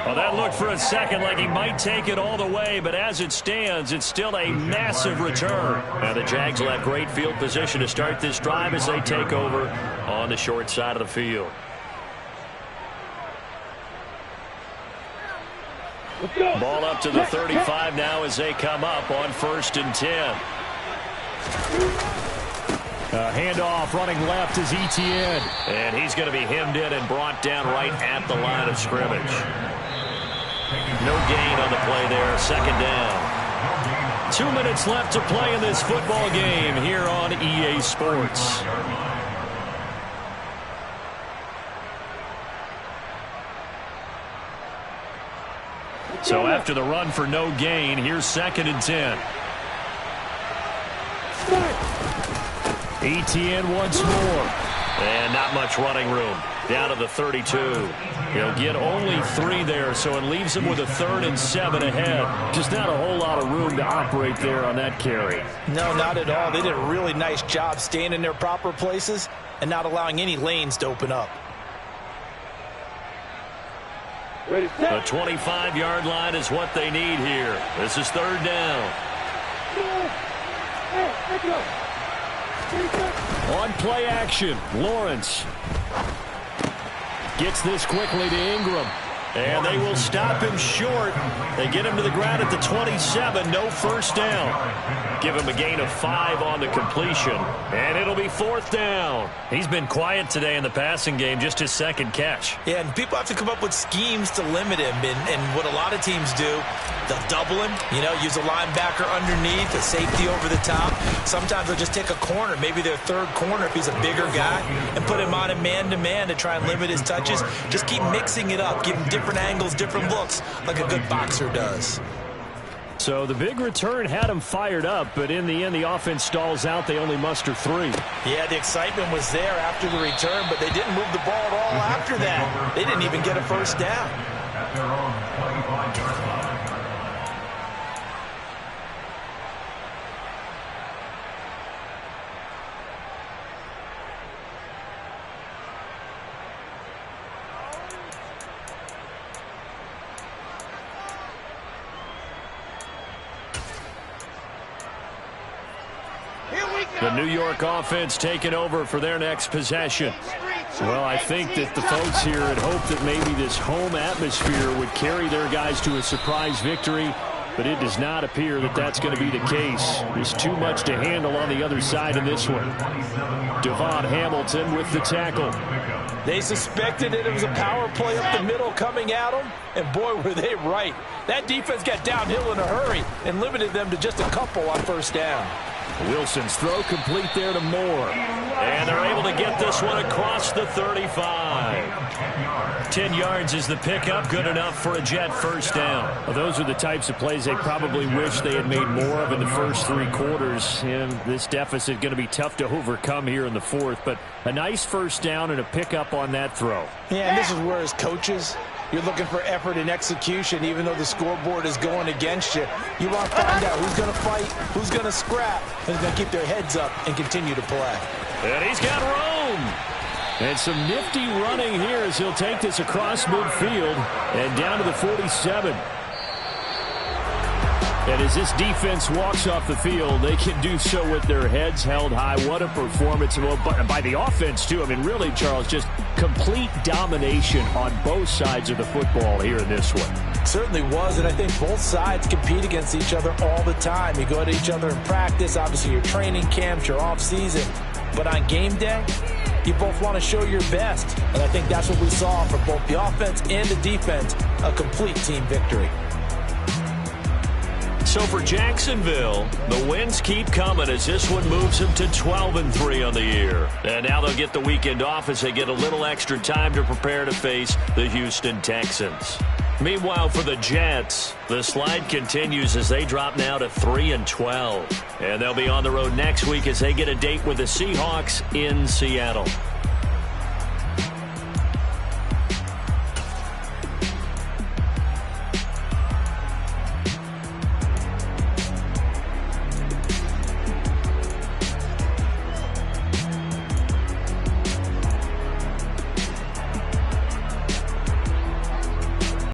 Well, that looked for a second like he might take it all the way, but as it stands, it's still a massive return. Now the Jags will have great field position to start this drive as they take over on the short side of the field. Ball up to the 35 now as they come up on 1st and 10. Handoff running left is ETN. And he's going to be hemmed in and brought down right at the line of scrimmage. No gain on the play there. 2nd down. 2 minutes left to play in this football game here on EA Sports. So after the run for no gain, here's 2nd and 10. ETN once more. And not much running room. Down to the 32. He'll get only 3 there, so it leaves him with a 3rd and 7 ahead. Just not a whole lot of room to operate there on that carry. No, not at all. They did a really nice job staying in their proper places and not allowing any lanes to open up. The 25-yard line is what they need here. This is 3rd down. On play action, Lawrence gets this quickly to Ingram. And they will stop him short. They get him to the ground at the 27. No 1st down. Give him a gain of 5 on the completion. And it'll be 4th down. He's been quiet today in the passing game, just his 2nd catch. Yeah, and people have to come up with schemes to limit him. And what a lot of teams do, they'll double him, use a linebacker underneath, a safety over the top. Sometimes they'll just take a corner, maybe their 3rd corner if he's a bigger guy, and put him on a man-to-man to try and limit his touches. Just keep mixing it up, give him different angles, different looks, like a good boxer does. So the big return had him fired up, but in the end, the offense stalls out. They only muster 3. Yeah, the excitement was there after the return, but they didn't move the ball at all after that. They didn't even get a 1st down. at their own 25-yard line. The New York offense taking over for their next possession. Well, I think that the folks here had hoped that maybe this home atmosphere would carry their guys to a surprise victory, but it does not appear that that's going to be the case. There's too much to handle on the other side in this one. Devon Hamilton with the tackle. They suspected that it was a power play up the middle coming at them, and boy, were they right. That defense got downhill in a hurry and limited them to just a couple on first down. Wilson's throw complete there to Moore. And they're able to get this one across the 35. 10 yards is the pickup, good enough for a Jet first down. Well, those are the types of plays they probably wish they had made more of in the first 3 quarters. And this deficit going to be tough to overcome here in the fourth. But a nice first down and a pickup on that throw. Yeah, and this is where as coaches, you're looking for effort and execution, even though the scoreboard is going against you. You want to find out who's going to fight, who's going to scrap, who's going to keep their heads up and continue to play. And he's got room. And some nifty running here as he'll take this across midfield and down to the 47. And as this defense walks off the field, they can do so with their heads held high. What a performance by the offense, too. I mean, really, Charles, just complete domination on both sides of the football here in this one. Certainly was, and I think both sides compete against each other all the time. You go at each other in practice, obviously your training camps, your off-season. But on game day, you both want to show your best. And I think that's what we saw for both the offense and the defense, a complete team victory. So for Jacksonville, the wins keep coming as this one moves them to 12-3 on the year. And now they'll get the weekend off as they get a little extra time to prepare to face the Houston Texans. Meanwhile, for the Jets, the slide continues as they drop now to 3-12. And they'll be on the road next week as they get a date with the Seahawks in Seattle.